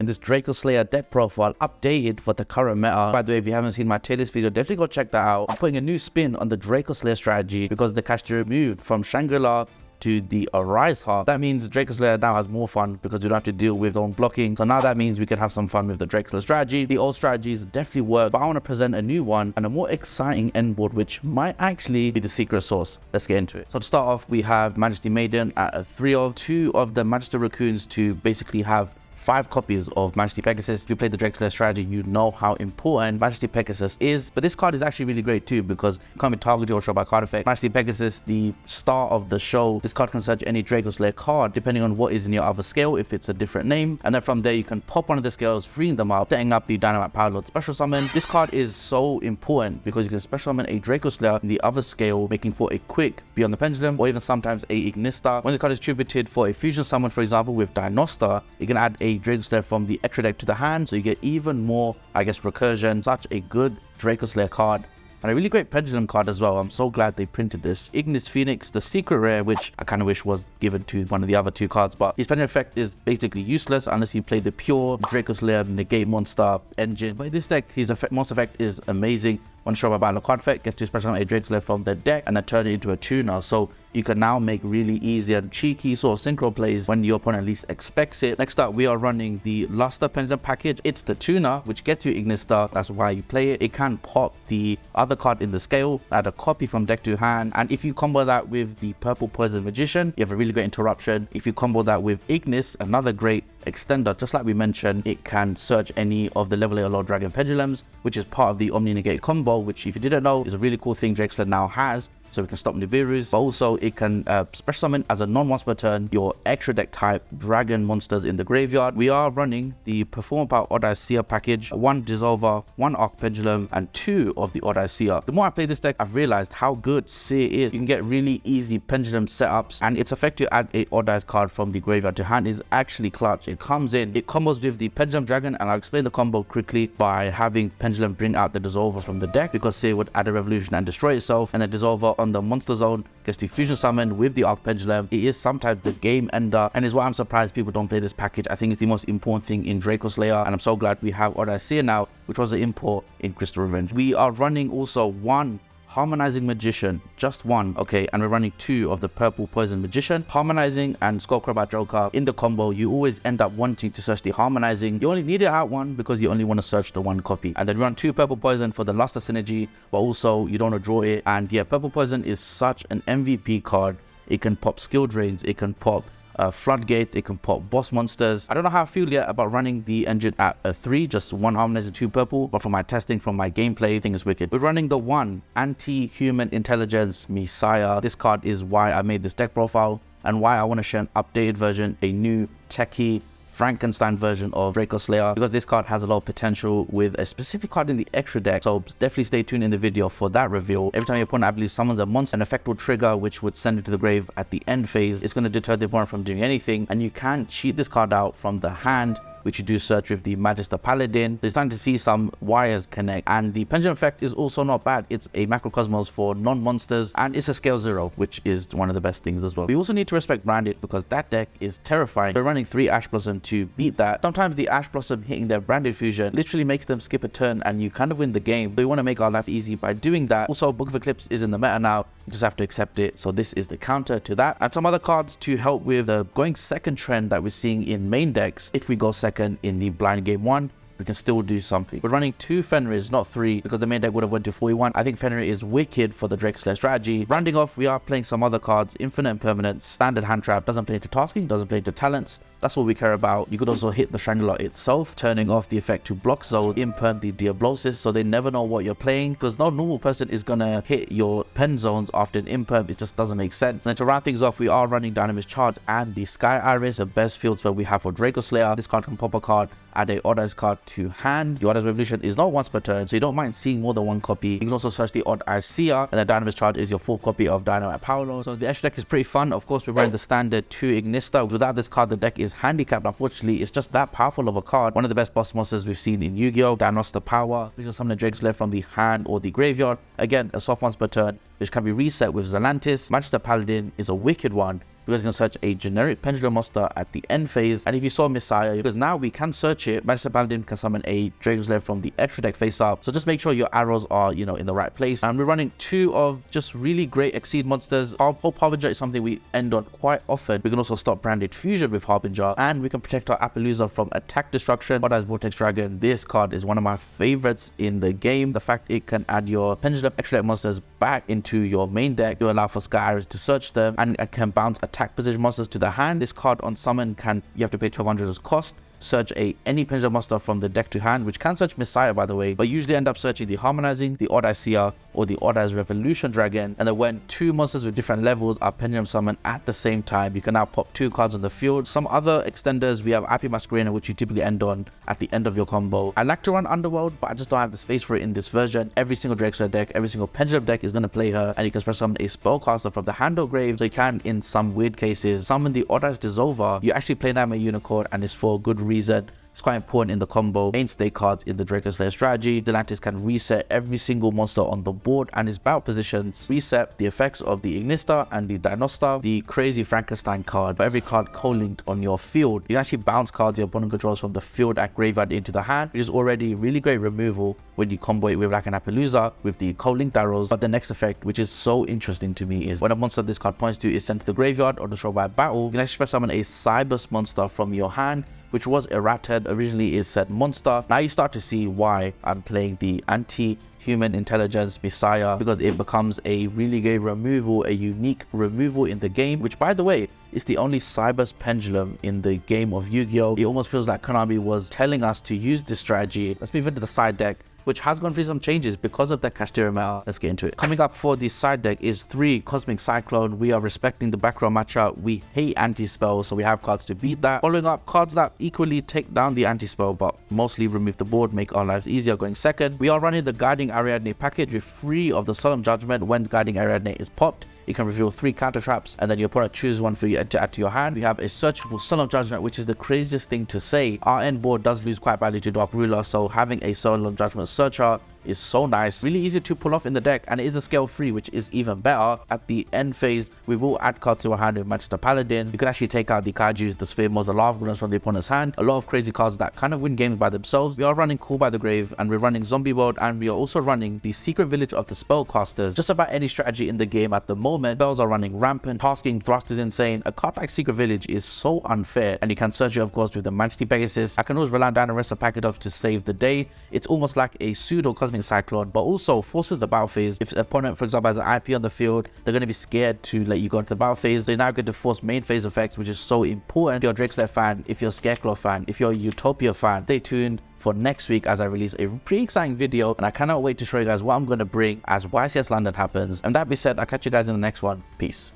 this Dracoslayer deck profile updated for the current meta. By the way, if you haven't seen my tier list video, definitely go check that out. I'm putting a new spin on the Dracoslayer strategy because the caster removed from Shangri-La to the Arise Heart. That means Dracoslayer now has more fun because you don't have to deal with zone blocking. So now that means we can have some fun with the Dracoslayer strategy. The old strategies definitely work, but I want to present a new one and a more exciting endboard, which might actually be the secret sauce. Let's get into it. So to start off, we have Majesty Maiden at a 3-of, 2 of the Magister Raccoons to basically have 5 copies of Majesty Pegasus. If you play the Dracoslayers strategy, you know how important Majesty Pegasus is. But this card is actually really great too because it can't be targeted or shown by card effect. Majesty Pegasus, the star of the show. This card can search any Dracoslayer card depending on what is in your other scale, if it's a different name. And then from there, you can pop one of the scales, freeing them up, setting up the Dynamite Power Lord special summon. This card is so important because you can special summon a Dracoslayer in the other scale, making for a quick Beyond the Pendulum or even sometimes a Ignista. When the card is tributed for a fusion summon, for example, with Dinosta, you can add a Dracoslayer from the extra deck to the hand, so you get even more, I guess, recursion. Such a good Dracoslayer card and a really great Pendulum card as well. I'm so glad they printed this. Ignis Phoenix, the secret rare, which I kind of wish was given to one of the other 2 cards, but his Pendulum effect is basically useless unless you play the pure Dracoslayer Negate Monster engine. But in this deck, his monster effect is amazing. One show by battle card effect, gets to special summon a Dracoslayer from the deck and then turn it into a tuner. So you can now make really easy and cheeky sort of synchro plays when your opponent least expects it. Next up, we are running the Luster Pendulum package. It's the tuner, which gets you Ignista. That's why you play it. It can pop the other card in the scale, add a copy from deck to hand. And if you combo that with the Purple Poison Magician, you have a really great interruption. If you combo that with Ignis, another great extender, just like we mentioned, it can search any of the level 8 Lord Dragon Pendulums, which is part of the Omni-Negate Combo, which if you didn't know is a really cool thing Dracoslayer now has. So we can stop Nibiru's, but also it can special summon as a non-once per turn your extra deck type dragon monsters in the graveyard. We are running the Perform Power Odd-Eyed Seer package, 1 Dissolver, 1 Arc Pendulum, and 2 of the Odd-Eyed Seer. The more I play this deck, I've realized how good Seer is. You can get really easy Pendulum setups, and its effect to add a Odd-Eyed card from the graveyard to hand is actually clutch. It comes in, it combos with the Pendulum Dragon, and I'll explain the combo quickly by having Pendulum bring out the Dissolver from the deck because Seer would add a Revolution and destroy itself, and the Dissolver on the monster zone gets to fusion summon with the Arc Pendulum. It is sometimes the game ender and is why I'm surprised people don't play this package. I think it's the most important thing in Dracoslayer, and I'm so glad we have Odd-Eyed Seer now, which was an import in Crystal Revenge. We are running also 1 Harmonizing Magician, just 1, okay, and we're running 2 of the Purple Poison Magician. Harmonizing and Skullcrab Joker in the combo, you always end up wanting to search the Harmonizing. You only need it out 1 because you only want to search the 1 copy, and then run 2 Purple Poison for the Luster synergy, but also you don't want to draw it. And yeah, Purple Poison is such an MVP card. It can pop skill drains, it can pop floodgates, it can pop boss monsters. I don't know how I feel yet about running the engine at a 3, just 1 harmonizing 2 purple, but from my testing, from my gameplay, I think it's wicked. We're running the 1 Anti-Human Intelligence ME-PSY-A. This card is why I made this deck profile and why I want to share an updated version, a new techie Frankenstein version of Dracoslayer, because this card has a lot of potential with a specific card in the extra deck. So definitely stay tuned in the video for that reveal. Every time your opponent, I believe, summons a monster, an effect will trigger which would send it to the grave at the end phase. It's going to deter the opponent from doing anything, and you can cheat this card out from the hand, which you do search with the Magister Paladin. They're starting to see some wires connect, and the Pendulum effect is also not bad. It's a Macrocosmos for non-monsters, and it's a scale 0, which is one of the best things as well. We also need to respect Branded because that deck is terrifying. We're running 3 Ash Blossom to beat that. Sometimes the Ash Blossom hitting their Branded fusion literally makes them skip a turn, and you kind of win the game. But we want to make our life easy by doing that. Also, Book of Eclipse is in the meta now. You just have to accept it. So this is the counter to that. And some other cards to help with the going second trend that we're seeing in main decks. If we go second in the blind game 1, we can still do something. We're running 2 Fenris, not 3, because the main deck would have went to 41. I think Fenrir is wicked for the Dracoslayer strategy. Rounding off, we are playing some other cards. Infinite Impermanence, Standard Hand Trap, doesn't play into tasking, doesn't play into talents. That's what we care about. You could also hit the Shangri-La itself, turning off the effect to block zone, imperm the Diablosis, so they never know what you're playing, because no normal person is gonna hit your pen zones after an imperm. It just doesn't make sense. And to round things off, we are running Dynamis Charge and the Sky Iris, the best field spell we have for Dracoslayer. This card can pop a card, add a Odd-Eyes card to hand. The Odd-Eyes Revolution is not once per turn, so you don't mind seeing more than 1 copy. You can also search the Odd-Eyes Seer, and the Dynamis Charge is your 4th copy of Dynamite Power Lord. So the extra deck is pretty fun. Of course, we're running the standard 2 Ignista. Without this card, the deck is handicapped. Unfortunately, it's just that powerful of a card. One of the best boss monsters we've seen in Yu-Gi-Oh! Dinosta Power, which is summon the Dracoslayer from the hand or the graveyard. Again, a soft once per turn, which can be reset with Zelantis. Magister Paladin is a wicked one, because you can search a generic Pendulum monster at the end phase. And if you saw ME-PSY-A, because now we can search it, Magister Paladin can summon a Dracoslayer from the extra deck face up. So just make sure your arrows are, you know, in the right place. And we're running 2 of just really great Exceed monsters. Hope Harbinger is something we end on quite often. We can also stop Branded Fusion with Harbinger, and we can protect our Appaloosa from attack destruction. But as Vortex Dragon, this card is one of my favorites in the game. The fact it can add your Pendulum extra deck monsters back into your main deck to allow for Sky Arrows to search them, and it can bounce attack position monsters to the hand. This card on summon you have to pay 1200 as cost. Search any Pendulum monster from the deck to hand, which can search ME-PSY-A by the way, but usually end up searching the Harmonizing, the Odd Eye Seer, or the Odd Eyes Revolution Dragon. And then when 2 monsters with different levels are Pendulum summoned at the same time, you can now pop 2 cards on the field. Some other extenders, we have IP Masquerader, which you typically end on at the end of your combo. I like to run Underworld, but I just don't have the space for it in this version. Every single Dracoslayers deck, every single Pendulum deck is going to play her, and you can summon a Spellcaster from the hand or grave. So you can, in some weird cases, summon the Odd Eyes Dissolver. You actually play Nightmare Unicorn, and it's for a good reason. It's quite important in the combo. Mainstay cards in the Dracoslayer strategy. Delantis can reset every single monster on the board and his battle positions. Reset the effects of the Ignista and the Dinosta. The crazy Frankenstein card. For every card co-linked on your field, you can actually bounce cards your opponent controls from the field and graveyard into the hand, which is already really great removal when you combo it with like an Appaloosa with the co-linked arrows. But the next effect, which is so interesting to me, is when a monster this card points to is sent to the graveyard or destroyed by battle, you can actually summon a Cybers monster from your hand, which was errata. Originally is said monster. Now you start to see why I'm playing the anti-human intelligence ME-PSY-A, because it becomes a really great removal, a unique removal in the game, which by the way is the only Cybers Pendulum in the game of Yu-Gi-Oh! It almost feels like Konami was telling us to use this strategy. Let's move into the side deck, which has gone through some changes because of the Castillo meta. Let's get into it. Coming up for the side deck is 3 Cosmic Cyclone. We are respecting the back row matchup. We hate anti-spell, so we have cards to beat that. Following up, cards that equally take down the anti-spell, but mostly remove the board, make our lives easier going second. We are running the Guiding Ariadne package with 3 of the Solemn Judgment. When Guiding Ariadne is popped, you can reveal 3 counter traps, and then your opponent chooses one for you to add to your hand. We have a Searchable Solemn Judgment, which is the craziest thing to say. Our end board does lose quite badly to Dark Ruler, so having a Solemn Judgment Searcher is so nice. Really easy to pull off in the deck, and it is a scale 3, which is even better. At the end phase, we will add cards to our hand with Magister Paladin. You can actually take out the Kaijus, the Spheres, the Lava Golems from the opponent's hand. A lot of crazy cards that kind of win games by themselves. We are running Call by the Grave, and we're running Zombie World, and we are also running the Secret Village of the Spellcasters. Just about any strategy in the game at the moment. Spells are running rampant. Tasking Thrust is insane. A card like Secret Village is so unfair, and you can search it of course with the Majesty Pegasus. I can always rely down the rest of Pankratops to save the day. It's almost like a pseudo Cosmic Cyclone, but also forces the battle phase. If the opponent, for example, has an IP on the field, they're going to be scared to let you go into the battle phase. They now get to force main phase effects, which is so important. If you're a Dracoslayer fan, if you're a Scarecrow fan, if you're a Utopia fan, stay tuned for next week as I release a pretty exciting video, and I cannot wait to show you guys what I'm going to bring as YCS London happens. And that being said, I'll catch you guys in the next one. Peace.